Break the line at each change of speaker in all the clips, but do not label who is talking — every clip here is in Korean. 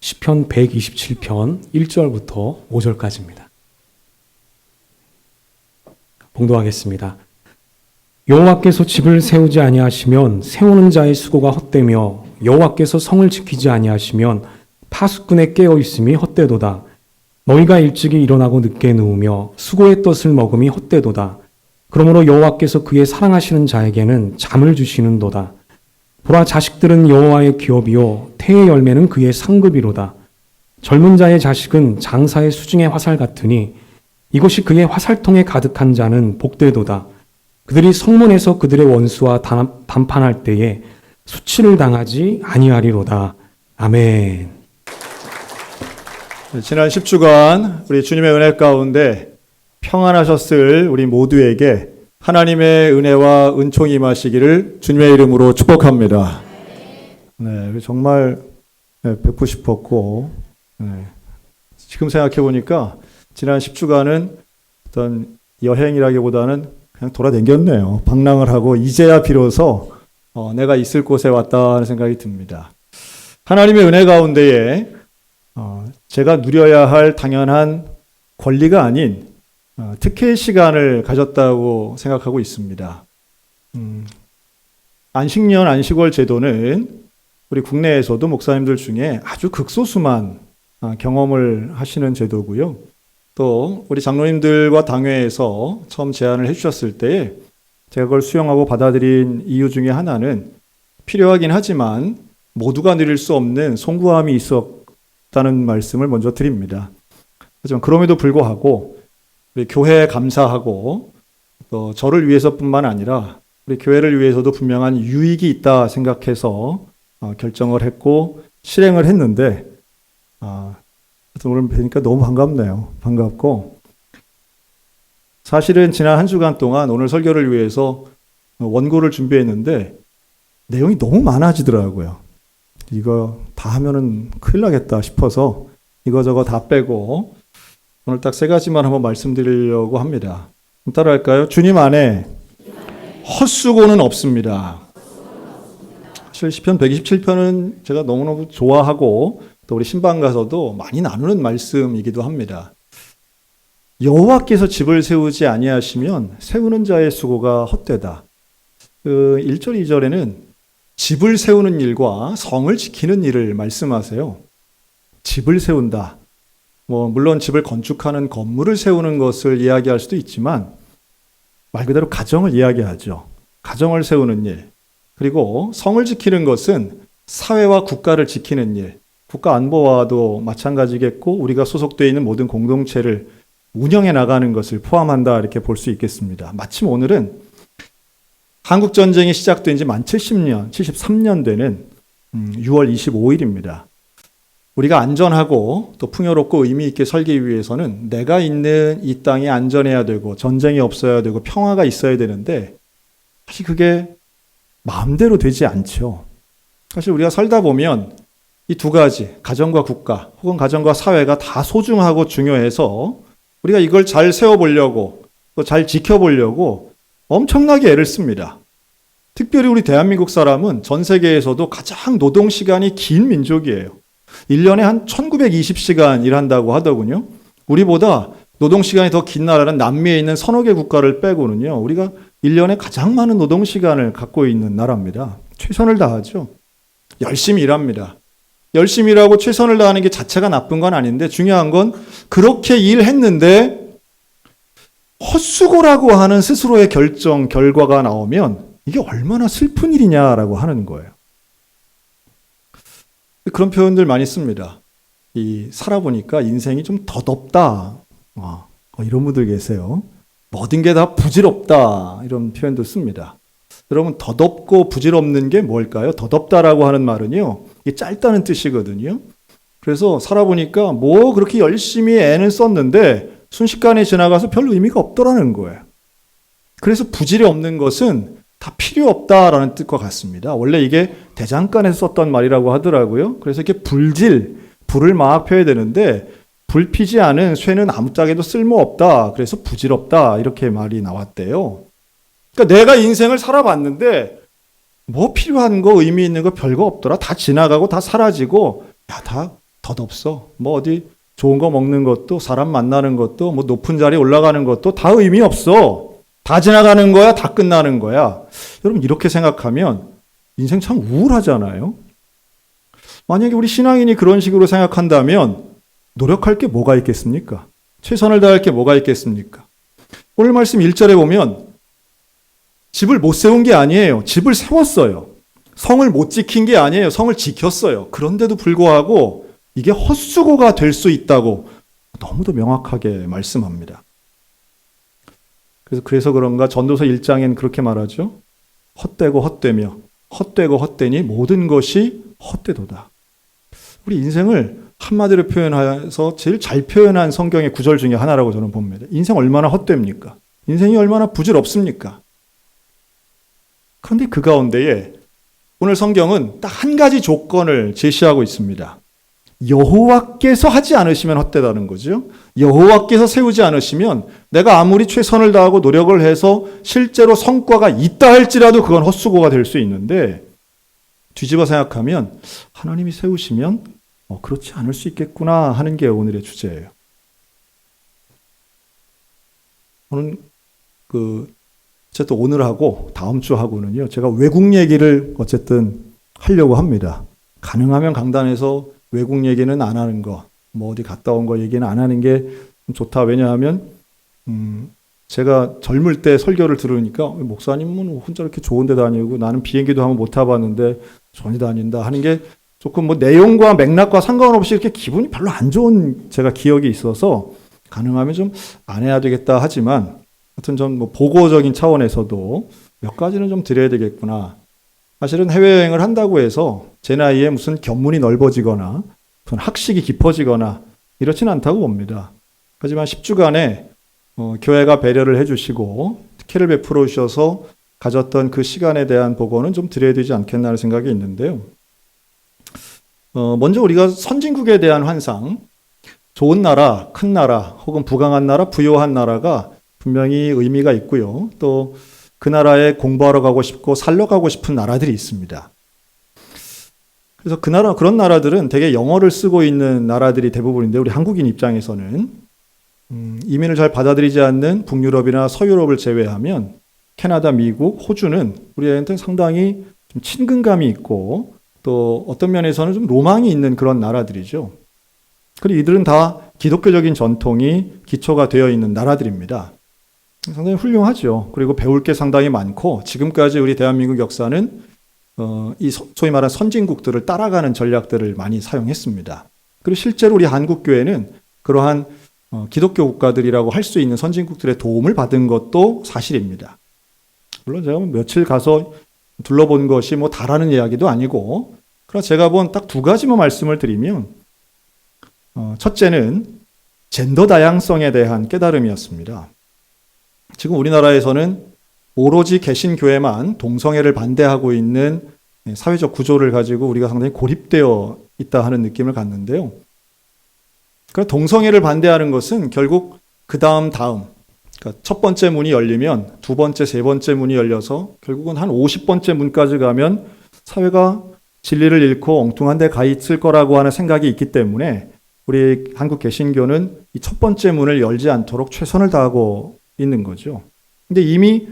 시편 127편 1절부터 5절까지입니다. 봉독하겠습니다. 여호와께서 집을 세우지 아니하시면 세우는 자의 수고가 헛되며 여호와께서 성을 지키지 아니하시면 파수꾼의 깨어 있음이 헛되도다. 너희가 일찍이 일어나고 늦게 누우며 수고의 떡을 먹음이 헛되도다. 그러므로 여호와께서 그의 사랑하시는 자에게는 잠을 주시는도다. 보라, 자식들은 여호와의 기업이요 태의 열매는 그의 상급이로다. 젊은 자의 자식은 장사의 수중의 화살 같으니 이것이 그의 화살통에 가득한 자는 복되도다. 그들이 성문에서 그들의 원수와 담판할 때에 수치를 당하지 아니하리로다. 아멘.
지난 10주간 우리 주님의 은혜 가운데 평안하셨을 우리 모두에게 하나님의 은혜와 은총이 임하시기를 주님의 이름으로 축복합니다. 네, 정말 뵙고 싶었고, 지금 생각해 보니까 지난 10주간은 어떤 여행이라기보다는 그냥 돌아다녔네요. 방랑을 하고 이제야 비로소 내가 있을 곳에 왔다는 생각이 듭니다. 하나님의 은혜 가운데에 제가 누려야 할 당연한 권리가 아닌 특혜의 시간을 가졌다고 생각하고 있습니다. 안식년, 안식월 제도는 우리 국내에서도 목사님들 중에 아주 극소수만 경험을 하시는 제도고요. 또 우리 장로님들과 당회에서 처음 제안을 해주셨을 때 제가 그걸 수용하고 받아들인 이유 중에 하나는 필요하긴 하지만 모두가 누릴 수 없는 송구함이 있었다는 말씀을 먼저 드립니다. 하지만 그럼에도 불구하고 우리 교회에 감사하고 또 저를 위해서뿐만 아니라 우리 교회를 위해서도 분명한 유익이 있다 생각해서 결정을 했고 실행을 했는데 오늘 뵈니까 너무 반갑네요. 반갑고 사실은 지난 한 주간 동안 오늘 설교를 위해서 원고를 준비했는데 내용이 너무 많아지더라고요. 이거 다 하면은 큰일 나겠다 싶어서 이거저거 다 빼고 오늘 딱 3가지만 한번 말씀드리려고 합니다. 따라할까요? 주님 안에 헛수고는 없습니다. 사실 시편 127편은 제가 너무너무 좋아하고 또 우리 신방 가서도 많이 나누는 말씀이기도 합니다. 여호와께서 집을 세우지 아니하시면 세우는 자의 수고가 헛되다. 1절, 2절에는 집을 세우는 일과 성을 지키는 일을 말씀하세요. 집을 세운다. 물론 집을 건축하는 건물을 세우는 것을 이야기할 수도 있지만 말 그대로 가정을 이야기하죠. 가정을 세우는 일. 그리고 성을 지키는 것은 사회와 국가를 지키는 일. 국가 안보와도 마찬가지겠고 우리가 소속되어 있는 모든 공동체를 운영해 나가는 것을 포함한다 이렇게 볼 수 있겠습니다. 마침 오늘은 한국전쟁이 시작된 지 만 70년, 73년 되는 6월 25일입니다. 우리가 안전하고 또 풍요롭고 의미 있게 살기 위해서는 내가 있는 이 땅이 안전해야 되고 전쟁이 없어야 되고 평화가 있어야 되는데 사실 그게 마음대로 되지 않죠. 사실 우리가 살다 보면 이 2가지, 가정과 국가 혹은 가정과 사회가 다 소중하고 중요해서 우리가 이걸 잘 세워보려고 또 잘 지켜보려고 엄청나게 애를 씁니다. 특별히 우리 대한민국 사람은 전 세계에서도 가장 노동시간이 긴 민족이에요. 1년에 한 1920시간 일한다고 하더군요. 우리보다 노동시간이 더 긴 나라는 남미에 있는 서너 개 국가를 빼고는요. 우리가 1년에 가장 많은 노동시간을 갖고 있는 나라입니다. 최선을 다하죠. 열심히 일합니다. 열심히 일하고 최선을 다하는 게 자체가 나쁜 건 아닌데 중요한 건 그렇게 일했는데 헛수고라고 하는 스스로의 결과가 나오면 이게 얼마나 슬픈 일이냐라고 하는 거예요. 그런 표현들 많이 씁니다. 살아보니까 인생이 좀 덧없다. 이런 분들 계세요. 모든 게 다 부질없다. 이런 표현도 씁니다. 여러분, 덧없고 부질없는 게 뭘까요? 덧없다라고 하는 말은요. 이게 짧다는 뜻이거든요. 그래서 살아보니까 그렇게 열심히 애는 썼는데 순식간에 지나가서 별 의미가 없더라는 거예요. 그래서 부질이 없는 것은 다 필요 없다라는 뜻과 같습니다. 원래 이게 대장간에서 썼던 말이라고 하더라고요. 그래서 이렇게 불을 막 펴야 되는데 불 피지 않은 쇠는 아무짝에도 쓸모없다. 그래서 부질없다. 이렇게 말이 나왔대요. 그러니까 내가 인생을 살아봤는데 필요한 거 의미 있는 거 별거 없더라. 다 지나가고 다 사라지고 다 덧없어. 뭐 어디 좋은 거 먹는 것도 사람 만나는 것도 뭐 높은 자리에 올라가는 것도 다 의미 없어. 다 지나가는 거야, 다 끝나는 거야. 여러분 이렇게 생각하면 인생 참 우울하잖아요. 만약에 우리 신앙인이 그런 식으로 생각한다면 노력할 게 뭐가 있겠습니까? 최선을 다할 게 뭐가 있겠습니까? 오늘 말씀 1절에 보면 집을 못 세운 게 아니에요. 집을 세웠어요. 성을 못 지킨 게 아니에요. 성을 지켰어요. 그런데도 불구하고 이게 헛수고가 될 수 있다고 너무도 명확하게 말씀합니다. 그래서 그런가 전도서 1장엔 그렇게 말하죠. 헛되고 헛되며 헛되고 헛되니 모든 것이 헛되도다. 우리 인생을 한마디로 표현해서 제일 잘 표현한 성경의 구절 중에 하나라고 저는 봅니다. 인생 얼마나 헛됩니까? 인생이 얼마나 부질없습니까? 그런데 그 가운데에 오늘 성경은 딱 한 가지 조건을 제시하고 있습니다. 여호와께서 하지 않으시면 헛되다는 거죠. 여호와께서 세우지 않으시면 내가 아무리 최선을 다하고 노력을 해서 실제로 성과가 있다 할지라도 그건 헛수고가 될 수 있는데 뒤집어 생각하면 하나님이 세우시면 그렇지 않을 수 있겠구나 하는 게 오늘의 주제예요. 오늘 어쨌든 오늘하고 다음 주하고는요, 제가 외국 얘기를 어쨌든 하려고 합니다. 가능하면 강단에서 외국 얘기는 안 하는 거, 뭐 어디 갔다 온 거 얘기는 안 하는 게 좋다. 왜냐하면 제가 젊을 때 설교를 들으니까 목사님은 혼자 이렇게 좋은 데 다니고 나는 비행기도 한번 못 타봤는데 전이 다닌다 하는 게 조금 뭐 내용과 맥락과 상관없이 이렇게 기분이 별로 안 좋은 제가 기억이 있어서 가능하면 좀 안 해야 되겠다 하지만 하여튼 좀 뭐 보고적인 차원에서도 몇 가지는 좀 드려야 되겠구나. 사실은 해외여행을 한다고 해서 제 나이에 무슨 견문이 넓어지거나 학식이 깊어지거나 이렇지는 않다고 봅니다. 하지만 10주간에 교회가 배려를 해주시고 특혜를 베풀어 주셔서 가졌던 그 시간에 대한 보고는 좀 드려야 되지 않겠나 하는 생각이 있는데요. 먼저 우리가 선진국에 대한 환상, 좋은 나라, 큰 나라, 혹은 부강한 나라, 부유한 나라가 분명히 의미가 있고요. 또 그 나라에 공부하러 가고 싶고 살러 가고 싶은 나라들이 있습니다. 그래서 그런 나라들은 되게 영어를 쓰고 있는 나라들이 대부분인데 우리 한국인 입장에서는 이민을 잘 받아들이지 않는 북유럽이나 서유럽을 제외하면 캐나다, 미국, 호주는 우리한테는 상당히 좀 친근감이 있고 또 어떤 면에서는 좀 로망이 있는 그런 나라들이죠. 그리고 이들은 다 기독교적인 전통이 기초가 되어 있는 나라들입니다. 상당히 훌륭하죠. 그리고 배울 게 상당히 많고 지금까지 우리 대한민국 역사는 이 소위 말하는 선진국들을 따라가는 전략들을 많이 사용했습니다. 그리고 실제로 우리 한국교회는 그러한 기독교 국가들이라고 할 수 있는 선진국들의 도움을 받은 것도 사실입니다. 물론 제가 며칠 가서 둘러본 것이 뭐 다라는 이야기도 아니고 그러나 제가 본 딱 두 가지만 말씀을 드리면 첫째는 젠더 다양성에 대한 깨달음이었습니다. 지금 우리나라에서는 오로지 개신교회만 동성애를 반대하고 있는 사회적 구조를 가지고 우리가 상당히 고립되어 있다 하는 느낌을 갖는데요. 그러니까 동성애를 반대하는 것은 결국 그러니까 첫 번째 문이 열리면 두 번째, 세 번째 문이 열려서 결국은 한 50번째 문까지 가면 사회가 진리를 잃고 엉뚱한 데 가 있을 거라고 하는 생각이 있기 때문에 우리 한국 개신교는 이 첫 번째 문을 열지 않도록 최선을 다하고 있는 거죠. 근데 이미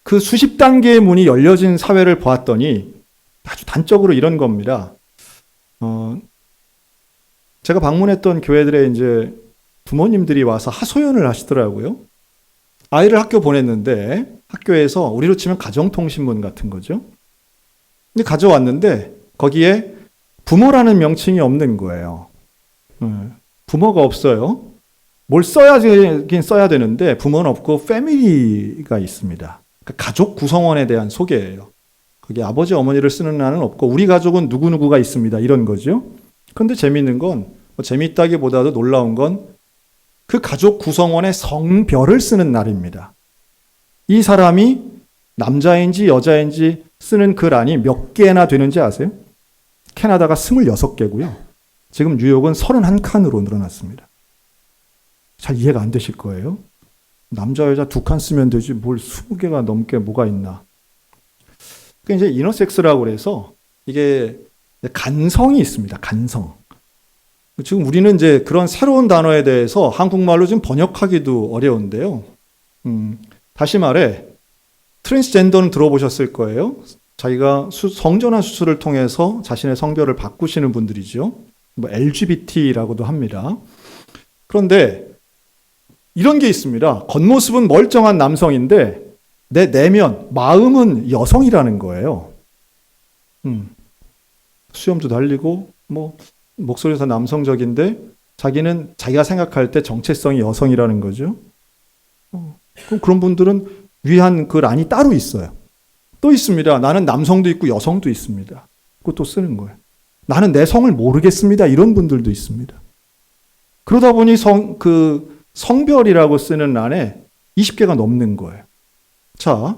그 수십 단계의 문이 열려진 사회를 보았더니 아주 단적으로 이런 겁니다. 제가 방문했던 교회들의 이제 부모님들이 와서 하소연을 하시더라고요. 아이를 학교 보냈는데 학교에서 우리로 치면 가정통신문 같은 거죠. 근데 가져왔는데 거기에 부모라는 명칭이 없는 거예요. 부모가 없어요. 뭘 써야긴 써야 되는데 부모는 없고 패밀리가 있습니다. 그러니까 가족 구성원에 대한 소개예요. 거기 아버지 어머니를 쓰는 날은 없고 우리 가족은 누구누구가 있습니다. 이런 거죠. 그런데 재미있는 건 재미있다기보다도 놀라운 건 그 가족 구성원의 성별을 쓰는 날입니다. 이 사람이 남자인지 여자인지 쓰는 글안이 몇 개나 되는지 아세요? 캐나다가 26개고요. 지금 뉴욕은 31칸으로 늘어났습니다. 잘 이해가 안 되실 거예요. 남자 여자 2칸 쓰면 되지 뭘 20개가 넘게 뭐가 있나. 그러니까 이제 이너섹스라고 그래서 이게 간성이 있습니다. 간성. 지금 우리는 이제 그런 새로운 단어에 대해서 한국말로 지금 번역하기도 어려운데요. 다시 말해, 트랜스젠더는 들어보셨을 거예요. 자기가 성전환 수술을 통해서 자신의 성별을 바꾸시는 분들이죠. 뭐 LGBT라고도 합니다. 그런데 이런 게 있습니다. 겉모습은 멀쩡한 남성인데 내 내면, 마음은 여성이라는 거예요. 수염도 달리고 뭐 목소리가 남성적인데 자기는 자기가 생각할 때 정체성이 여성이라는 거죠. 그럼 그런 분들은 위한 그 란이 따로 있어요. 또 있습니다. 나는 남성도 있고 여성도 있습니다. 그것도 쓰는 거예요. 나는 내 성을 모르겠습니다. 이런 분들도 있습니다. 그러다 보니 성별이라고 쓰는 란에 20개가 넘는 거예요. 자,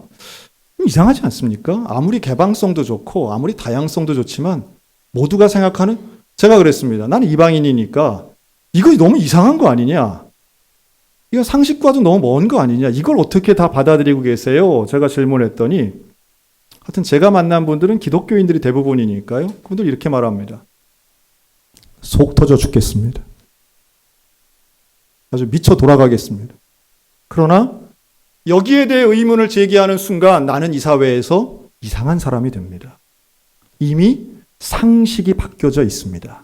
이상하지 않습니까? 아무리 개방성도 좋고 아무리 다양성도 좋지만 모두가 생각하는, 제가 그랬습니다. 나는 이방인이니까 이거 너무 이상한 거 아니냐? 이거 상식과도 너무 먼 거 아니냐? 이걸 어떻게 다 받아들이고 계세요? 제가 질문했더니 하여튼 제가 만난 분들은 기독교인들이 대부분이니까요. 그분들 이렇게 말합니다. 속 터져 죽겠습니다. 아주 미쳐 돌아가겠습니다. 그러나 여기에 대해 의문을 제기하는 순간 나는 이 사회에서 이상한 사람이 됩니다. 이미 상식이 바뀌어져 있습니다.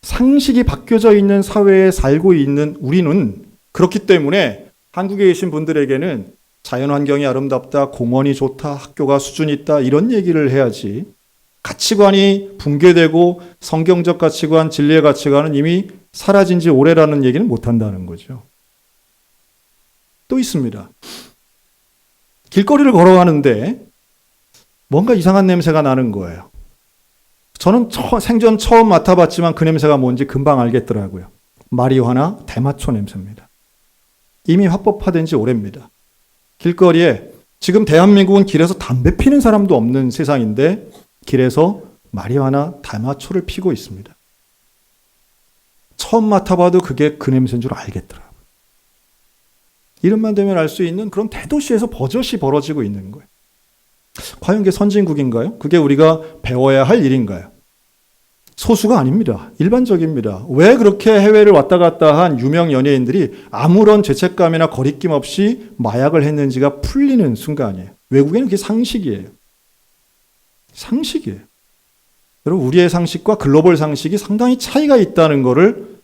상식이 바뀌어져 있는 사회에 살고 있는 우리는 그렇기 때문에 한국에 계신 분들에게는 자연환경이 아름답다, 공원이 좋다, 학교가 수준이 있다 이런 얘기를 해야지, 가치관이 붕괴되고 성경적 가치관, 진리의 가치관은 이미 사라진 지 오래라는 얘기는 못한다는 거죠. 또 있습니다. 길거리를 걸어가는데 뭔가 이상한 냄새가 나는 거예요. 저는 생전 처음 맡아봤지만 그 냄새가 뭔지 금방 알겠더라고요. 마리화나 대마초 냄새입니다. 이미 합법화된 지 오래입니다. 길거리에 지금 대한민국은 길에서 담배 피는 사람도 없는 세상인데 길에서 마리화나 대마초를 피고 있습니다. 처음 맡아봐도 그게 그 냄새인 줄 알겠더라고요. 이름만 되면 알 수 있는 그런 대도시에서 버젓이 벌어지고 있는 거예요. 과연 그게 선진국인가요? 그게 우리가 배워야 할 일인가요? 소수가 아닙니다. 일반적입니다. 왜 그렇게 해외를 왔다 갔다 한 유명 연예인들이 아무런 죄책감이나 거리낌 없이 마약을 했는지가 풀리는 순간이에요. 외국에는 그게 상식이에요. 상식이에요. 여러분, 우리의 상식과 글로벌 상식이 상당히 차이가 있다는 것을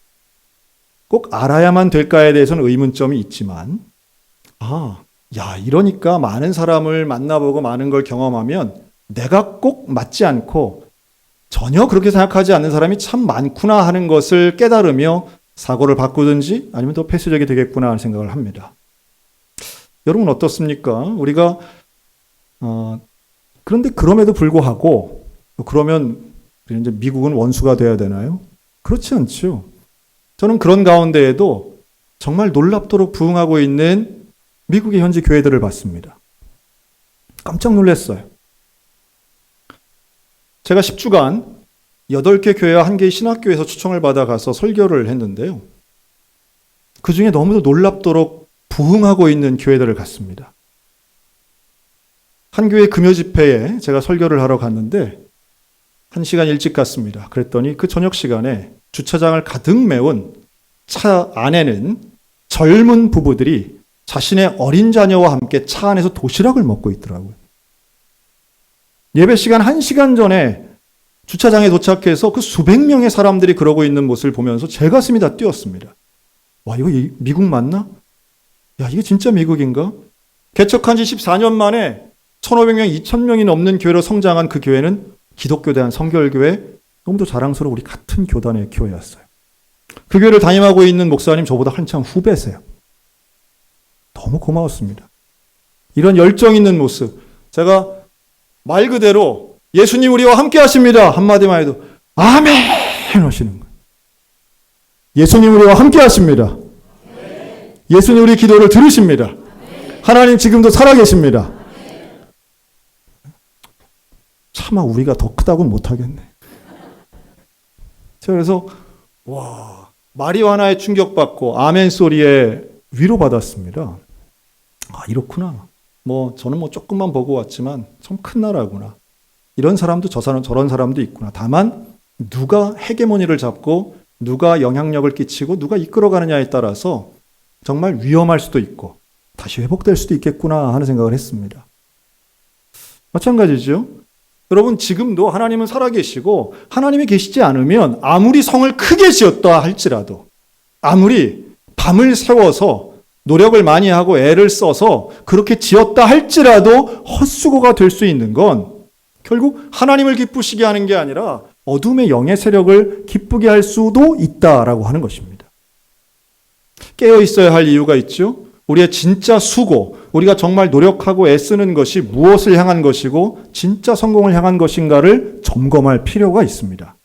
꼭 알아야만 될까에 대해서는 의문점이 있지만, 이러니까 많은 사람을 만나보고 많은 걸 경험하면 내가 꼭 맞지 않고 전혀 그렇게 생각하지 않는 사람이 참 많구나 하는 것을 깨달으며 사고를 바꾸든지 아니면 더 폐쇄적이 되겠구나 하는 생각을 합니다. 여러분 어떻습니까? 우리가 그런데 그럼에도 불구하고 그러면 이제 미국은 원수가 돼야 되나요? 그렇지 않죠. 저는 그런 가운데에도 정말 놀랍도록 부흥하고 있는 미국의 현지 교회들을 봤습니다. 깜짝 놀랐어요. 제가 10주간 8개 교회와 1개의 신학교에서 초청을 받아 가서 설교를 했는데요. 그 중에 너무도 놀랍도록 부흥하고 있는 교회들을 갔습니다. 한 교회 금요 집회에 제가 설교를 하러 갔는데 1시간 일찍 갔습니다. 그랬더니 그 저녁 시간에 주차장을 가득 메운 차 안에는 젊은 부부들이 자신의 어린 자녀와 함께 차 안에서 도시락을 먹고 있더라고요. 예배 시간 1시간 전에 주차장에 도착해서 그 수백 명의 사람들이 그러고 있는 모습을 보면서 제 가슴이 다 뛰었습니다. 와, 이거 미국 맞나? 야, 이게 진짜 미국인가? 개척한 지 14년 만에 1,500명, 2,000명이 넘는 교회로 성장한 그 교회는 기독교 대한 성결교회, 너무도 자랑스러운 우리 같은 교단의 교회였어요. 그 교회를 담임하고 있는 목사님 저보다 한참 후배세요. 너무 고마웠습니다. 이런 열정 있는 모습, 제가 말 그대로 예수님 우리와 함께 하십니다 한마디만 해도 아멘 하시는 거예요. 예수님 우리와 함께 하십니다. 예수님 우리 기도를 들으십니다. 하나님 지금도 살아계십니다. 차마 우리가 더 크다고는 못하겠네. 그래서 마리화나에 충격받고 아멘 소리에 위로받았습니다. 이렇구나. 저는 조금만 보고 왔지만 참 큰 나라구나. 이런 사람도 저런 사람도 있구나. 다만 누가 헤게모니를 잡고 누가 영향력을 끼치고 누가 이끌어가느냐에 따라서 정말 위험할 수도 있고 다시 회복될 수도 있겠구나 하는 생각을 했습니다. 마찬가지죠. 여러분, 지금도 하나님은 살아계시고 하나님이 계시지 않으면 아무리 성을 크게 지었다 할지라도, 아무리 밤을 새워서 노력을 많이 하고 애를 써서 그렇게 지었다 할지라도 헛수고가 될 수 있는 건 결국 하나님을 기쁘시게 하는 게 아니라 어둠의 영의 세력을 기쁘게 할 수도 있다라고 하는 것입니다. 깨어 있어야 할 이유가 있죠. 우리의 진짜 수고, 우리가 정말 노력하고 애쓰는 것이 무엇을 향한 것이고 진짜 성공을 향한 것인가를 점검할 필요가 있습니다.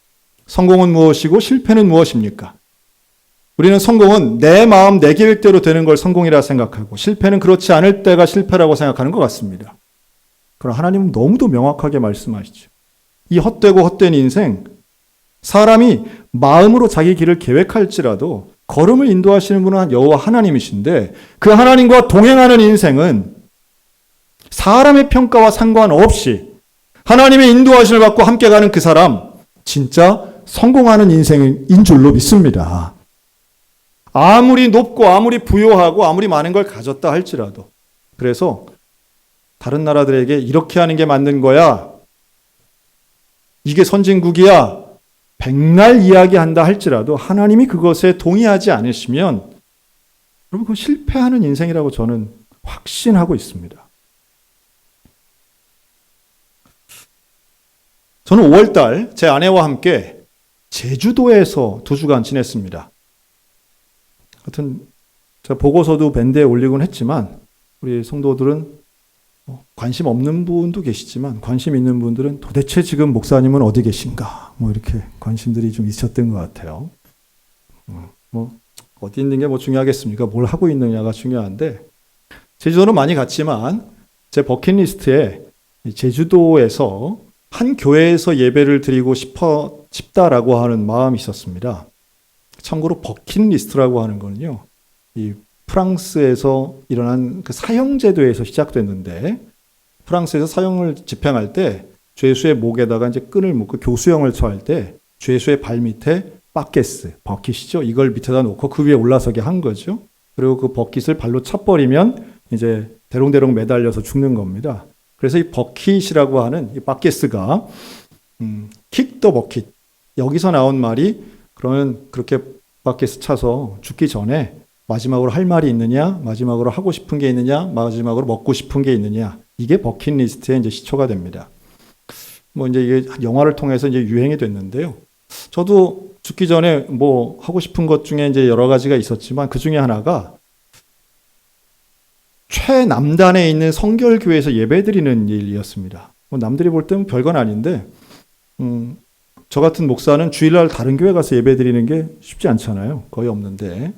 성공은 무엇이고 실패는 무엇입니까? 우리는 성공은 내 마음, 내 계획대로 되는 걸 성공이라 생각하고 실패는 그렇지 않을 때가 실패라고 생각하는 것 같습니다. 그러나 하나님은 너무도 명확하게 말씀하시죠. 이 헛되고 헛된 인생, 사람이 마음으로 자기 길을 계획할지라도 걸음을 인도하시는 분은 여호와 하나님이신데 그 하나님과 동행하는 인생은 사람의 평가와 상관없이 하나님의 인도하심을 받고 함께 가는 그 사람, 진짜 성공하는 인생인 줄로 믿습니다. 아무리 높고 아무리 부유하고 아무리 많은 걸 가졌다 할지라도. 그래서 다른 나라들에게 이렇게 하는 게 맞는 거야, 이게 선진국이야, 백날 이야기한다 할지라도 하나님이 그것에 동의하지 않으시면 여러분, 그건 실패하는 인생이라고 저는 확신하고 있습니다. 저는 5월달 제 아내와 함께 제주도에서 2주간 지냈습니다. 하여튼 제가 보고서도 밴드에 올리곤 했지만 우리 성도들은 관심 없는 분도 계시지만 관심 있는 분들은 도대체 지금 목사님은 어디 계신가 이렇게 관심들이 좀 있었던 것 같아요. 어디 있는 게 중요하겠습니까? 뭘 하고 있느냐가 중요한데, 제주도는 많이 갔지만 제 버킷리스트에 제주도에서 한 교회에서 예배를 드리고 싶다라고 하는 마음이 있었습니다. 참고로 버킷리스트라고 하는 거는요, 이 프랑스에서 일어난 그 사형제도에서 시작됐는데, 프랑스에서 사형을 집행할 때 죄수의 목에다가 이제 끈을 묶고 교수형을 처할 때 죄수의 발 밑에 바켓스, 버킷이죠. 이걸 밑에다 놓고 그 위에 올라서게 한 거죠. 그리고 그 버킷을 발로 차버리면 이제 대롱대롱 매달려서 죽는 겁니다. 그래서 이 버킷이라고 하는 이 바켓스가 킥 더 버킷, 여기서 나온 말이 그러면 그렇게 바켓스 차서 죽기 전에 마지막으로 할 말이 있느냐, 마지막으로 하고 싶은 게 있느냐, 마지막으로 먹고 싶은 게 있느냐, 이게 버킷리스트의 이제 시초가 됩니다. 이제 이게 영화를 통해서 이제 유행이 됐는데요. 저도 죽기 전에 하고 싶은 것 중에 이제 여러 가지가 있었지만 그 중에 하나가 최남단에 있는 성결교회에서 예배드리는 일이었습니다. 남들이 볼 때는 별건 아닌데, 저 같은 목사는 주일날 다른 교회 가서 예배드리는 게 쉽지 않잖아요. 거의 없는데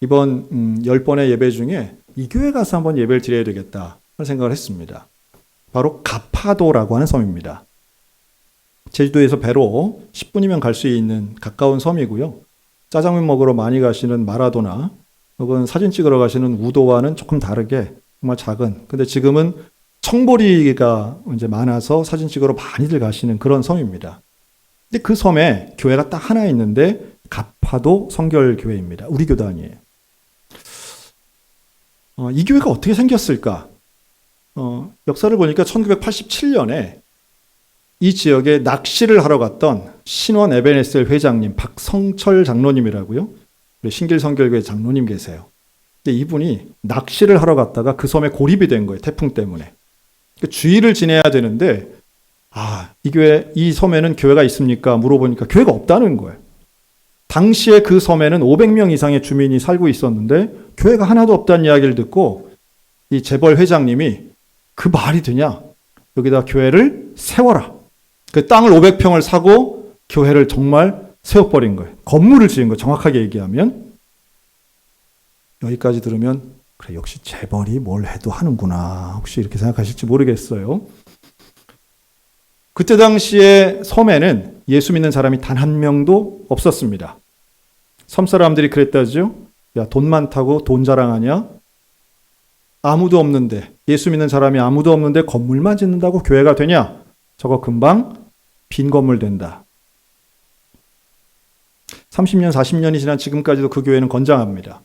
이번 10번의 예배 중에 이 교회 가서 한번 예배를 드려야 되겠다 하는 생각을 했습니다. 바로 가파도라고 하는 섬입니다. 제주도에서 배로 10분이면 갈 수 있는 가까운 섬이고요. 짜장면 먹으러 많이 가시는 마라도나 혹은 사진 찍으러 가시는 우도와는 조금 다르게 정말 작은, 근데 지금은 청보리가 이제 많아서 사진 찍으러 많이들 가시는 그런 섬입니다. 근데 그 섬에 교회가 딱 하나 있는데 가파도 성결교회입니다. 우리 교단이에요. 이 교회가 어떻게 생겼을까? 역사를 보니까 1987년에 이 지역에 낚시를 하러 갔던 신원 에베네셀 회장님, 박성철 장로님이라고요. 신길 성결교회 장로님 계세요. 근데 이분이 낚시를 하러 갔다가 그 섬에 고립이 된 거예요. 태풍 때문에. 주의를 지내야 되는데 이 섬에는 교회가 있습니까? 물어보니까 교회가 없다는 거예요. 당시에 그 섬에는 500명 이상의 주민이 살고 있었는데 교회가 하나도 없다는 이야기를 듣고 이 재벌 회장님이 그 말이 되냐? 여기다 교회를 세워라. 그 땅을 500평을 사고 교회를 정말 세워버린 거예요. 건물을 지은 거예요. 정확하게 얘기하면. 여기까지 들으면 그래, 역시 재벌이 뭘 해도 하는구나. 혹시 이렇게 생각하실지 모르겠어요. 그때 당시에 섬에는 예수 믿는 사람이 단 한 명도 없었습니다. 섬 사람들이 그랬다죠. 야, 돈 많다고 돈 자랑하냐? 아무도 없는데, 예수 믿는 사람이 아무도 없는데 건물만 짓는다고 교회가 되냐? 저거 금방 빈 건물 된다. 30년, 40년이 지난 지금까지도 그 교회는 건장합니다.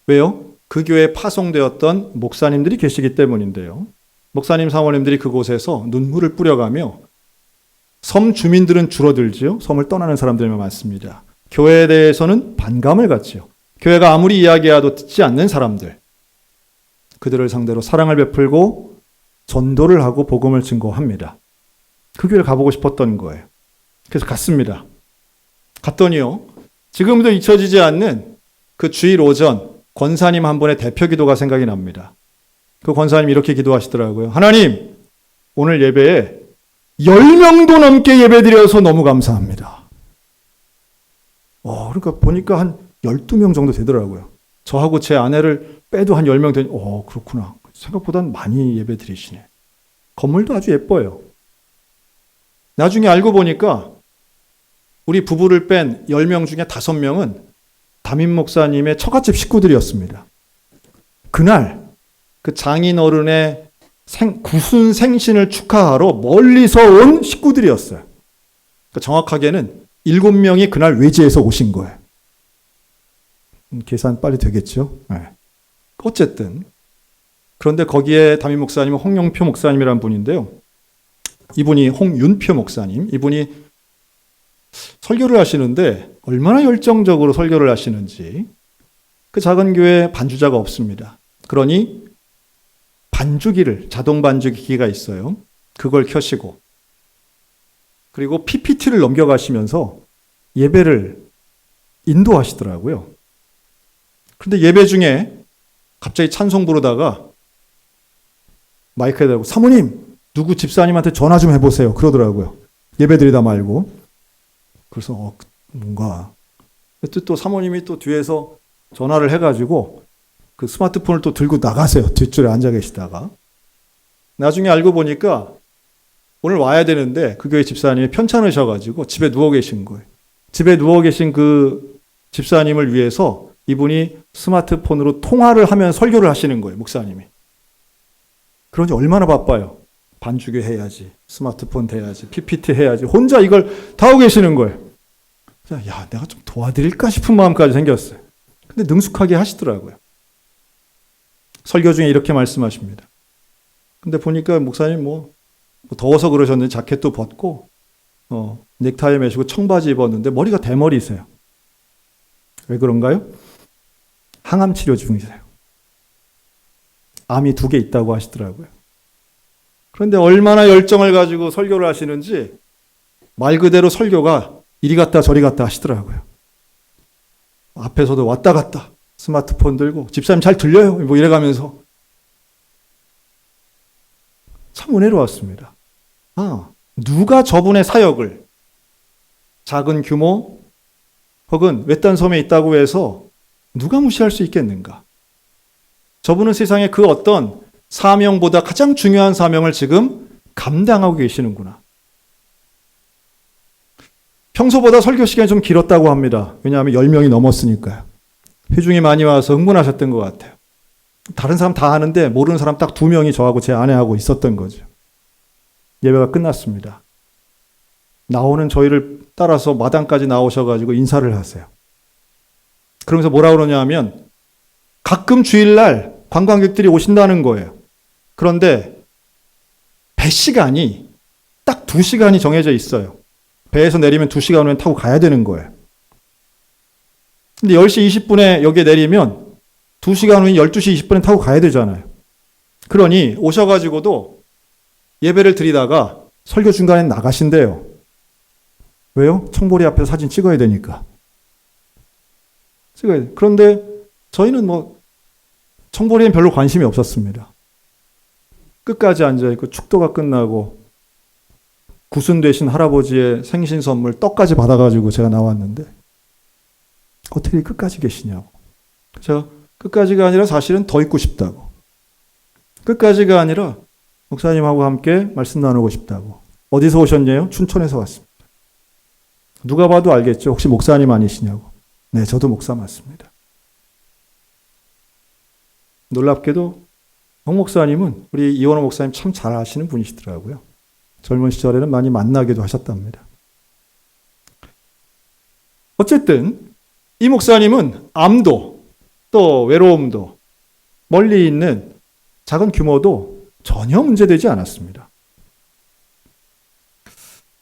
왜요? 그 교회에 파송되었던 목사님들이 계시기 때문인데요. 목사님, 사모님들이 그곳에서 눈물을 뿌려가며 섬 주민들은 줄어들지요. 섬을 떠나는 사람들만 많습니다. 교회에 대해서는 반감을 갖지요. 교회가 아무리 이야기해도 듣지 않는 사람들. 그들을 상대로 사랑을 베풀고 전도를 하고 복음을 증거합니다. 그 교회를 가보고 싶었던 거예요. 그래서 갔습니다. 갔더니요. 지금도 잊혀지지 않는 그 주일 오전 권사님 한 분의 대표 기도가 생각이 납니다. 그 권사님 이렇게 기도하시더라고요. 하나님, 오늘 예배에 10명도 넘게 예배드려서 너무 감사합니다. 그러니까 보니까 한 12명 정도 되더라고요. 저하고 제 아내를 빼도 한 10명 되니, 그렇구나. 생각보다는 많이 예배 드리시네. 건물도 아주 예뻐요. 나중에 알고 보니까 우리 부부를 뺀 10명 중에 5명은 담임 목사님의 처갓집 식구들이었습니다. 그날 그 장인 어른의 구순 생신을 축하하러 멀리서 온 식구들이었어요. 그러니까 정확하게는 7명이 그날 외지에서 오신 거예요. 계산 빨리 되겠죠? 네. 어쨌든 그런데 거기에 담임 목사님은 홍영표 목사님이라는 분인데요. 이분이 홍윤표 목사님, 이분이 설교를 하시는데 얼마나 열정적으로 설교를 하시는지. 그 작은 교회에 반주자가 없습니다. 그러니 반주기를, 자동 반주기가 있어요. 그걸 켜시고 그리고 PPT를 넘겨가시면서 예배를 인도하시더라고요. 그런데 예배 중에 갑자기 찬송 부르다가 마이크에 대고 사모님, 누구 집사님한테 전화 좀 해보세요. 그러더라고요. 예배 드리다 말고. 그래서 뭔가 또 사모님이 또 뒤에서 전화를 해가지고 그 스마트폰을 또 들고 나가세요. 뒷줄에 앉아 계시다가. 나중에 알고 보니까 오늘 와야 되는데 그 교회 집사님이 편찮으셔가지고 집에 누워 계신 거예요. 집에 누워 계신 그 집사님을 위해서 이분이 스마트폰으로 통화를 하면 설교를 하시는 거예요. 목사님이. 그러니 얼마나 바빠요. 반주교 해야지, 스마트폰 대야지, PPT 해야지. 혼자 이걸 다 하고 계시는 거예요. 야, 내가 좀 도와드릴까 싶은 마음까지 생겼어요. 근데 능숙하게 하시더라고요. 설교 중에 이렇게 말씀하십니다. 근데 보니까 목사님 뭐 더워서 그러셨는지 자켓도 벗고 넥타이 매시고 청바지 입었는데 머리가 대머리세요. 왜 그런가요? 항암 치료 중이세요. 암이 2개 있다고 하시더라고요. 그런데 얼마나 열정을 가지고 설교를 하시는지 말 그대로 설교가 이리 갔다 저리 갔다 하시더라고요. 앞에서도 왔다 갔다 스마트폰 들고 집사님 잘 들려요? 뭐 이래가면서 참 은혜로웠습니다. 누가 저분의 사역을 작은 규모 혹은 외딴 섬에 있다고 해서 누가 무시할 수 있겠는가? 저분은 세상에 그 어떤 사명보다 가장 중요한 사명을 지금 감당하고 계시는구나. 평소보다 설교 시간이 좀 길었다고 합니다. 왜냐하면 10명이 넘었으니까요. 회중이 많이 와서 흥분하셨던 것 같아요. 다른 사람 다 하는데 모르는 사람 딱 2명이 저하고 제 아내하고 있었던 거죠. 예배가 끝났습니다. 나오는 저희를 따라서 마당까지 나오셔가지고 인사를 하세요. 그러면서 뭐라 그러냐 하면 가끔 주일날 관광객들이 오신다는 거예요. 그런데 배 시간이 딱 2시간이 정해져 있어요. 배에서 내리면 2시간 후면 타고 가야 되는 거예요. 근데 10시 20분에 여기에 내리면 2시간 후인 12시 20분에 타고 가야 되잖아요. 그러니 오셔가지고도 예배를 드리다가 설교 중간에 나가신대요. 왜요? 청보리 앞에서 사진 찍어야 되니까. 찍어야 돼. 그런데 저희는 청보리엔 별로 관심이 없었습니다. 끝까지 앉아있고 축도가 끝나고 구순 되신 할아버지의 생신 선물 떡까지 받아가지고 제가 나왔는데 어떻게 끝까지 계시냐고. 제가 끝까지가 아니라 사실은 더 있고 싶다고. 끝까지가 아니라 목사님하고 함께 말씀 나누고 싶다고. 어디서 오셨냐요? 춘천에서 왔습니다. 누가 봐도 알겠죠? 혹시 목사님 아니시냐고. 네, 저도 목사 맞습니다. 놀랍게도 홍 목사님은 우리 이원호 목사님 참 잘 아시는 분이시더라고요. 젊은 시절에는 많이 만나기도 하셨답니다. 어쨌든 이 목사님은 암도 또 외로움도 멀리 있는 작은 규모도 전혀 문제되지 않았습니다.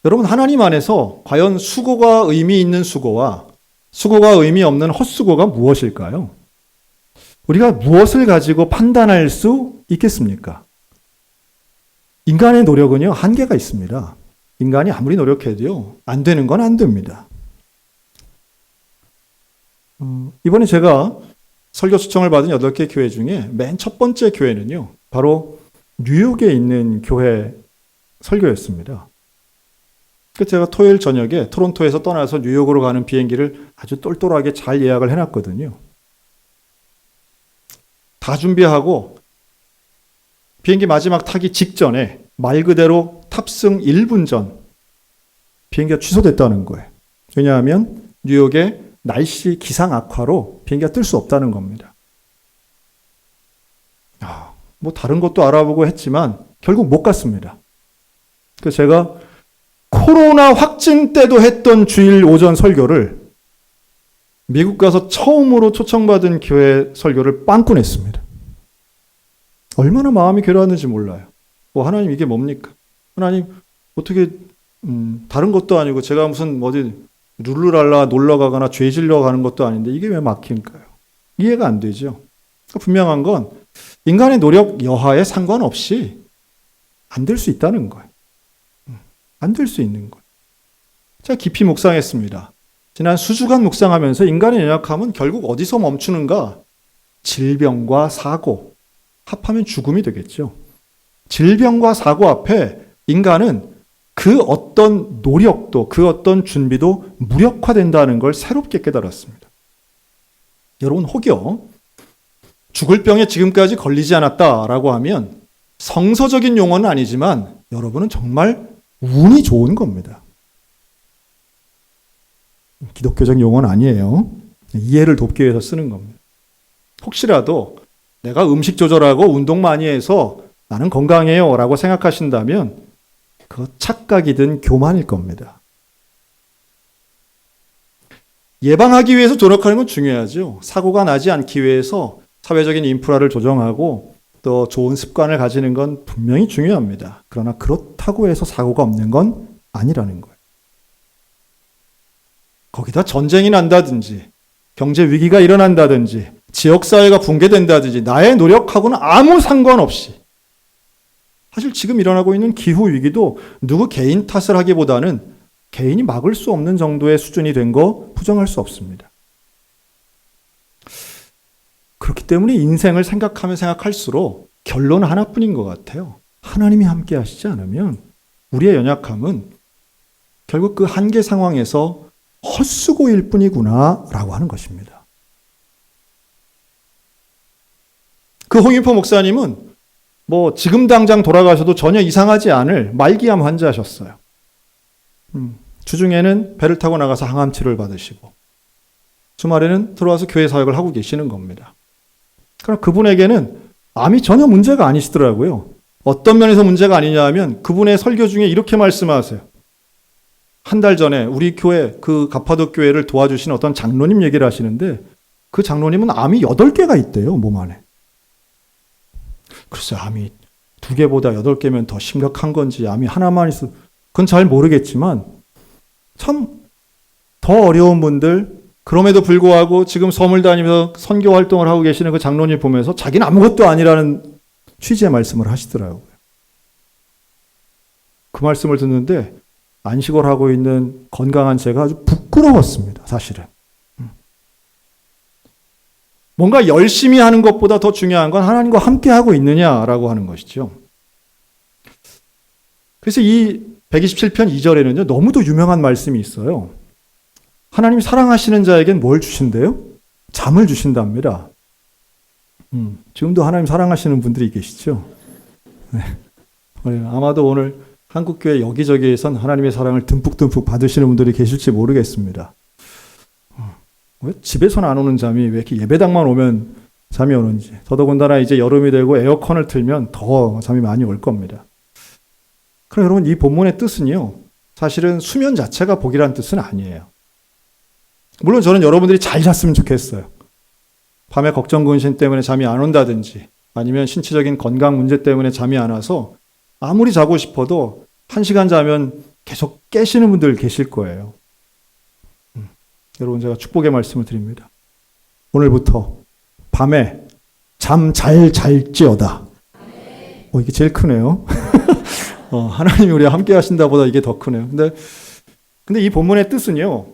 여러분, 하나님 안에서 과연 수고가 의미 있는 수고와 수고가 의미 없는 헛수고가 무엇일까요? 우리가 무엇을 가지고 판단할 수 있겠습니까? 인간의 노력은요, 한계가 있습니다. 인간이 아무리 노력해도요, 안 되는 건 안 됩니다. 이번에 제가 설교 초청을 받은 8개 교회 중에 맨 첫 번째 교회는요, 바로 뉴욕에 있는 교회 설교였습니다. 그래서 제가 토요일 저녁에 토론토에서 떠나서 뉴욕으로 가는 비행기를 아주 똘똘하게 잘 예약을 해놨거든요. 다 준비하고 비행기 마지막 타기 직전에 말 그대로 탑승 1분 전 비행기가 취소됐다는 거예요. 왜냐하면 뉴욕의 날씨 기상 악화로 비행기가 뜰 수 없다는 겁니다. 뭐 다른 것도 알아보고 했지만 결국 못 갔습니다. 그래서 제가 코로나 확진 때도 했던 주일 오전 설교를 미국 가서 처음으로 초청받은 교회 설교를 빵꾸 냈습니다. 얼마나 마음이 괴로웠는지 몰라요. 하나님 이게 뭡니까? 하나님 어떻게 다른 것도 아니고 제가 무슨 어디 룰루랄라 놀러 가거나 죄 질러 가는 것도 아닌데 이게 왜 막힐까요? 이해가 안 되죠. 분명한 건 인간의 노력 여하에 상관없이 안 될 수 있다는 거예요. 안 될 수 있는 거예요. 제가 깊이 묵상했습니다. 지난 수주간 묵상하면서 인간의 연약함은 결국 어디서 멈추는가? 질병과 사고, 합하면 죽음이 되겠죠. 질병과 사고 앞에 인간은 그 어떤 노력도 그 어떤 준비도 무력화된다는 걸 새롭게 깨달았습니다. 여러분, 혹여 죽을 병에 지금까지 걸리지 않았다라고 하면 성서적인 용어는 아니지만 여러분은 정말 운이 좋은 겁니다. 기독교적 용어는 아니에요. 이해를 돕기 위해서 쓰는 겁니다. 혹시라도 내가 음식 조절하고 운동 많이 해서 나는 건강해요 라고 생각하신다면 그거 착각이든 교만일 겁니다. 예방하기 위해서 노력하는 건 중요하죠. 사고가 나지 않기 위해서 사회적인 인프라를 조정하고 또 좋은 습관을 가지는 건 분명히 중요합니다. 그러나 그렇다고 해서 사고가 없는 건 아니라는 거예요. 거기다 전쟁이 난다든지 경제 위기가 일어난다든지 지역사회가 붕괴된다든지 나의 노력하고는 아무 상관없이 사실 지금 일어나고 있는 기후 위기도 누구 개인 탓을 하기보다는 개인이 막을 수 없는 정도의 수준이 된 거 부정할 수 없습니다. 그렇기 때문에 인생을 생각하면 생각할수록 결론은 하나뿐인 것 같아요. 하나님이 함께 하시지 않으면 우리의 연약함은 결국 그 한계 상황에서 헛수고일 뿐이구나 라고 하는 것입니다. 그 홍인포 목사님은 지금 당장 돌아가셔도 전혀 이상하지 않을 말기암 환자셨어요. 주중에는 배를 타고 나가서 항암 치료를 받으시고 주말에는 들어와서 교회 사역을 하고 계시는 겁니다. 그럼 그분에게는 암이 전혀 문제가 아니시더라고요. 어떤 면에서 문제가 아니냐 하면 그분의 설교 중에 이렇게 말씀하세요. 한 달 전에 우리 교회 그 가파도 교회를 도와주신 어떤 장로님 얘기를 하시는데 그 장로님은 암이 8개가 있대요, 몸 안에. 글쎄, 암이 2개보다 8개면 더 심각한 건지 암이 하나만 있어 그건 잘 모르겠지만 참 더 어려운 분들, 그럼에도 불구하고 지금 섬을 다니면서 선교 활동을 하고 계시는 그 장로님 보면서 자기는 아무것도 아니라는 취지의 말씀을 하시더라고요. 그 말씀을 듣는데 안식을 하고 있는 건강한 제가 아주 부끄러웠습니다, 사실은. 뭔가 열심히 하는 것보다 더 중요한 건 하나님과 함께 하고 있느냐라고 하는 것이죠. 그래서 이 127편 2절에는요, 너무도 유명한 말씀이 있어요. 하나님 사랑하시는 자에겐 뭘 주신대요? 잠을 주신답니다. 지금도 하나님 사랑하시는 분들이 계시죠? 네. 아마도 오늘 한국교회 여기저기에선 하나님의 사랑을 듬뿍듬뿍 받으시는 분들이 계실지 모르겠습니다. 왜 집에서는 안 오는 잠이 왜 이렇게 예배당만 오면 잠이 오는지. 더더군다나 이제 여름이 되고 에어컨을 틀면 더 잠이 많이 올 겁니다. 그럼 여러분, 이 본문의 뜻은요, 사실은 수면 자체가 복이라는 뜻은 아니에요. 물론 저는 여러분들이 잘 잤으면 좋겠어요. 밤에 걱정, 근심 때문에 잠이 안 온다든지 아니면 신체적인 건강 문제 때문에 잠이 안 와서 아무리 자고 싶어도 1시간 자면 계속 깨시는 분들 계실 거예요. 여러분, 제가 축복의 말씀을 드립니다. 오늘부터 밤에 잠 잘 잘지어다. 이게 제일 크네요. 하나님이 우리와 함께 하신다 보다 이게 더 크네요. 근데 이 본문의 뜻은요,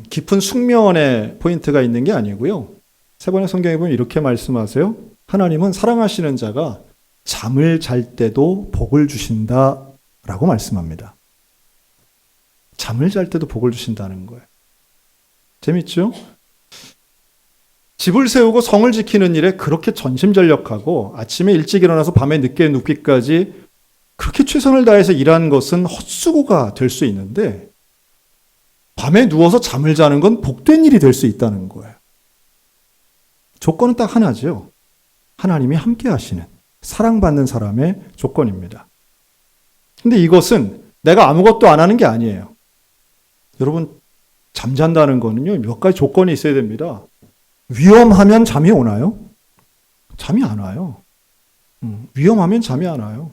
깊은 숙면의 포인트가 있는 게 아니고요. 세 번의 성경에 보면 이렇게 말씀하세요. 하나님은 사랑하시는 자가 잠을 잘 때도 복을 주신다라고 말씀합니다. 잠을 잘 때도 복을 주신다는 거예요. 재밌죠? 집을 세우고 성을 지키는 일에 그렇게 전심전력하고 아침에 일찍 일어나서 밤에 늦게 눕기까지 그렇게 최선을 다해서 일한 것은 헛수고가 될 수 있는데 밤에 누워서 잠을 자는 건 복된 일이 될 수 있다는 거예요. 조건은 딱 하나죠. 하나님이 함께 하시는, 사랑받는 사람의 조건입니다. 근데 이것은 내가 아무것도 안 하는 게 아니에요. 여러분, 잠잔다는 거는요, 몇 가지 조건이 있어야 됩니다. 위험하면 잠이 오나요? 잠이 안 와요. 위험하면 잠이 안 와요.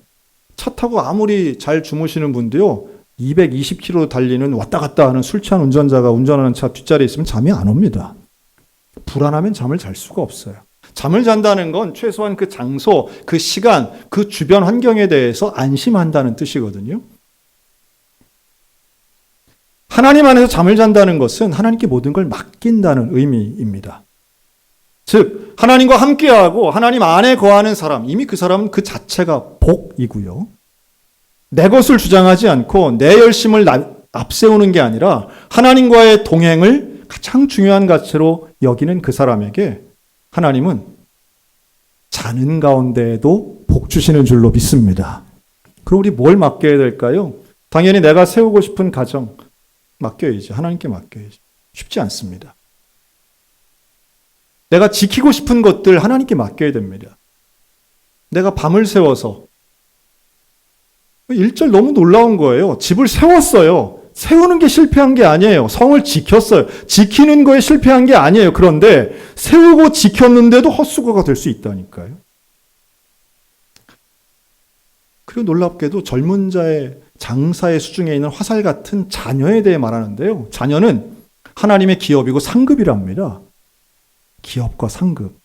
차 타고 아무리 잘 주무시는 분도요, 220km 달리는 왔다 갔다 하는 술 취한 운전자가 운전하는 차 뒷자리에 있으면 잠이 안 옵니다. 불안하면 잠을 잘 수가 없어요. 잠을 잔다는 건 최소한 그 장소, 그 시간, 그 주변 환경에 대해서 안심한다는 뜻이거든요. 하나님 안에서 잠을 잔다는 것은 하나님께 모든 걸 맡긴다는 의미입니다. 즉, 하나님과 함께하고 하나님 안에 거하는 사람, 이미 그 사람은 그 자체가 복이고요. 내 것을 주장하지 않고 내 열심을 앞세우는 게 아니라 하나님과의 동행을 가장 중요한 가치로 여기는 그 사람에게 하나님은 자는 가운데에도 복 주시는 줄로 믿습니다. 그럼 우리 뭘 맡겨야 될까요? 당연히 내가 세우고 싶은 가정 맡겨야지. 하나님께 맡겨야지. 쉽지 않습니다. 내가 지키고 싶은 것들 하나님께 맡겨야 됩니다. 내가 밤을 새워서 1절 너무 놀라운 거예요. 집을 세웠어요. 세우는 게 실패한 게 아니에요. 성을 지켰어요. 지키는 거에 실패한 게 아니에요. 그런데 세우고 지켰는데도 헛수고가 될 수 있다니까요. 그리고 놀랍게도 젊은 자의 장사의 수중에 있는 화살 같은 자녀에 대해 말하는데요. 자녀는 하나님의 기업이고 상급이랍니다. 기업과 상급.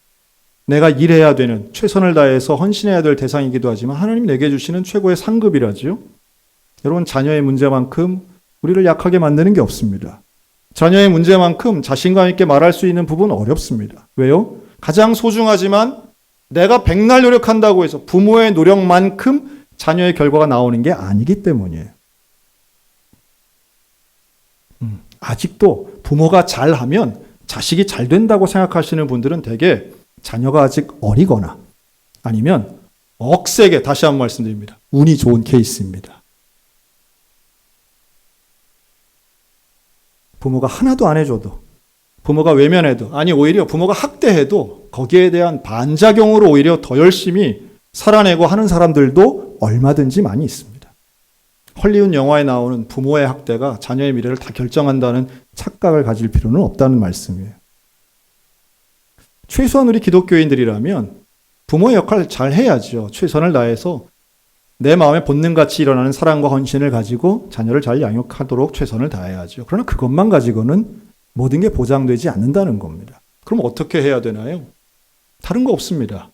내가 일해야 되는, 최선을 다해서 헌신해야 될 대상이기도 하지만 하나님 내게 주시는 최고의 상급이라지요. 여러분, 자녀의 문제만큼 우리를 약하게 만드는 게 없습니다. 자녀의 문제만큼 자신감 있게 말할 수 있는 부분은 어렵습니다. 왜요? 가장 소중하지만 내가 백날 노력한다고 해서 부모의 노력만큼 자녀의 결과가 나오는 게 아니기 때문이에요. 아직도 부모가 잘하면 자식이 잘 된다고 생각하시는 분들은 대개 자녀가 아직 어리거나 아니면 억세게, 다시 한번 말씀드립니다, 운이 좋은 케이스입니다. 부모가 하나도 안 해줘도, 부모가 외면해도, 아니 오히려 부모가 학대해도 거기에 대한 반작용으로 오히려 더 열심히 살아내고 하는 사람들도 얼마든지 많이 있습니다. 헐리우드 영화에 나오는 부모의 학대가 자녀의 미래를 다 결정한다는 착각을 가질 필요는 없다는 말씀이에요. 최소한 우리 기독교인들이라면 부모의 역할을 잘 해야죠. 최선을 다해서 내 마음에 본능같이 일어나는 사랑과 헌신을 가지고 자녀를 잘 양육하도록 최선을 다해야죠. 그러나 그것만 가지고는 모든 게 보장되지 않는다는 겁니다. 그럼 어떻게 해야 되나요? 다른 거 없습니다.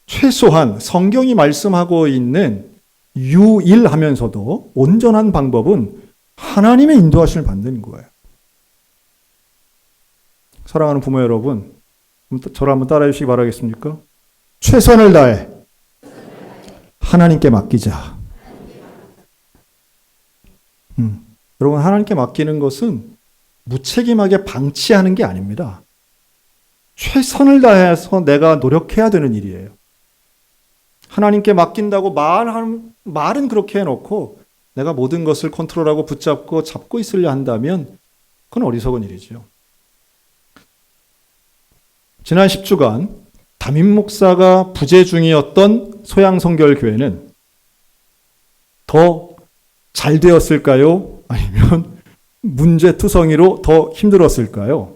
최소한 성경이 말씀하고 있는 유일하면서도 온전한 방법은 하나님의 인도하심을 받는 거예요. 사랑하는 부모 여러분, 저를 한번 따라해 주시기 바라겠습니까? 최선을 다해 하나님께 맡기자. 여러분, 하나님께 맡기는 것은 무책임하게 방치하는 게 아닙니다. 최선을 다해서 내가 노력해야 되는 일이에요. 하나님께 맡긴다고 말은 그렇게 해놓고 내가 모든 것을 컨트롤하고 붙잡고 잡고 있으려 한다면 그건 어리석은 일이죠. 지난 10주간 담임 목사가 부재 중이었던 소양성결교회는 더 잘 되었을까요? 아니면 문제투성이로 더 힘들었을까요?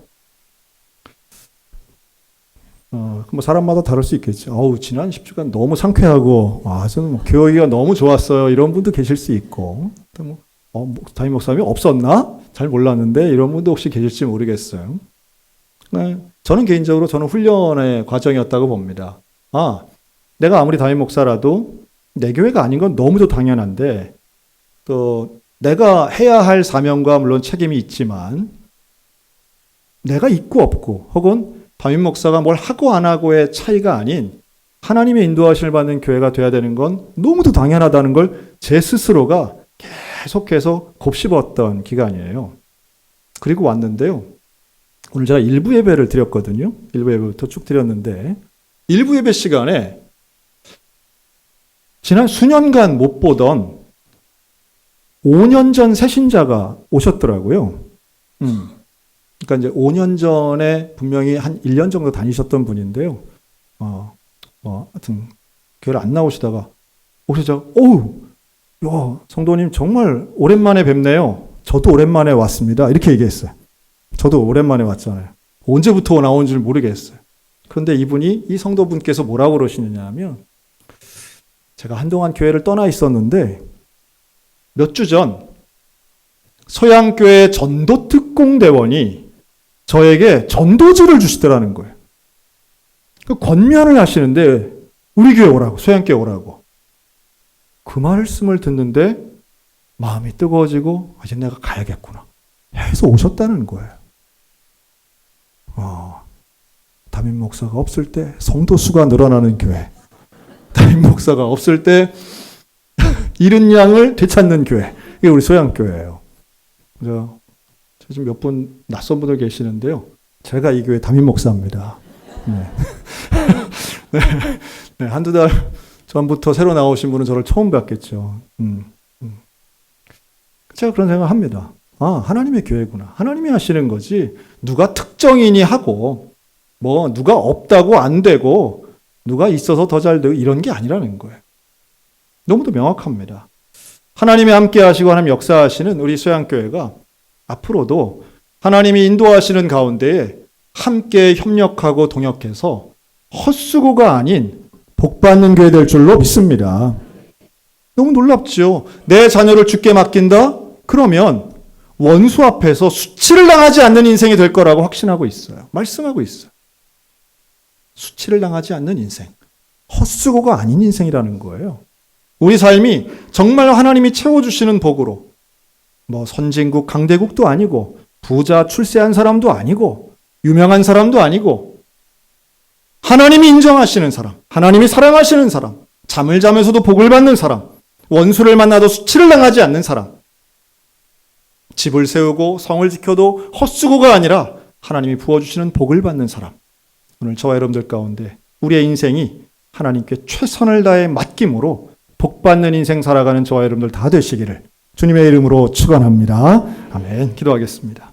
뭐 사람마다 다를 수 있겠죠. 지난 10주간 너무 상쾌하고, 저는 뭐 교회가 너무 좋았어요. 이런 분도 계실 수 있고, 또 담임 목사님이 없었나? 잘 몰랐는데, 이런 분도 혹시 계실지 모르겠어요. 저는 개인적으로 저는 훈련의 과정이었다고 봅니다. 내가 아무리 담임 목사라도 내 교회가 아닌 건 너무도 당연한데, 또 내가 해야 할 사명과 물론 책임이 있지만, 내가 있고 없고, 혹은 담임 목사가 뭘 하고 안 하고의 차이가 아닌 하나님의 인도하심을 받는 교회가 돼야 되는 건 너무도 당연하다는 걸 제 스스로가 계속해서 곱씹었던 기간이에요. 그리고 왔는데요. 오늘 제가 일부 예배를 드렸거든요. 일부 예배부터 쭉 드렸는데, 일부 예배 시간에 지난 수년간 못 보던 5년 전 새신자가 오셨더라고요. 그러니까 이제 5년 전에 분명히 한 1년 정도 다니셨던 분인데요. 하여튼 교회를 안 나오시다가 오셔서 성도님 정말 오랜만에 뵙네요. 저도 오랜만에 왔습니다. 이렇게 얘기했어요. 저도 오랜만에 왔잖아요. 언제부터 나온 줄 모르겠어요. 그런데 이 성도분께서 뭐라고 그러시느냐 하면, 제가 한동안 교회를 떠나 있었는데 몇 주 전 서양교회 전도특공대원이 저에게 전도지를 주시더라는 거예요. 권면을 하시는데 우리 교회 오라고, 서양교회 오라고. 그 말씀을 듣는데 마음이 뜨거워지고 이제 내가 가야겠구나 해서 오셨다는 거예요. 담임 목사가 없을 때 성도 수가 늘어나는 교회, 담임 목사가 없을 때 잃은 양을 되찾는 교회, 이게 우리 서양교회예요. 지금 몇 분 낯선 분들 계시는데요. 제가 이 교회 담임 목사입니다. 네, 한두 달 전부터 새로 나오신 분은 저를 처음 뵙겠죠. 제가 그런 생각을 합니다. 하나님의 교회구나. 하나님이 하시는 거지, 누가 특정인이 하고, 누가 없다고 안 되고, 누가 있어서 더 잘 되고, 이런 게 아니라는 거예요. 너무도 명확합니다. 하나님이 함께 하시고 하나님 역사하시는 우리 서양교회가 앞으로도 하나님이 인도하시는 가운데에 함께 협력하고 동역해서 헛수고가 아닌 복받는 교회 될 줄로 믿습니다. 너무 놀랍죠? 내 자녀를 주께 맡긴다? 그러면 원수 앞에서 수치를 당하지 않는 인생이 될 거라고 확신하고 있어요. 말씀하고 있어요. 수치를 당하지 않는 인생. 헛수고가 아닌 인생이라는 거예요. 우리 삶이 정말 하나님이 채워주시는 복으로, 선진국, 강대국도 아니고, 부자, 출세한 사람도 아니고, 유명한 사람도 아니고, 하나님이 인정하시는 사람, 하나님이 사랑하시는 사람, 잠을 자면서도 복을 받는 사람, 원수를 만나도 수치를 당하지 않는 사람, 집을 세우고 성을 지켜도 헛수고가 아니라 하나님이 부어주시는 복을 받는 사람. 오늘 저와 여러분들 가운데 우리의 인생이 하나님께 최선을 다해 맡김으로 복받는 인생 살아가는 저와 여러분들 다 되시기를 주님의 이름으로 축원합니다. 아멘. 기도하겠습니다.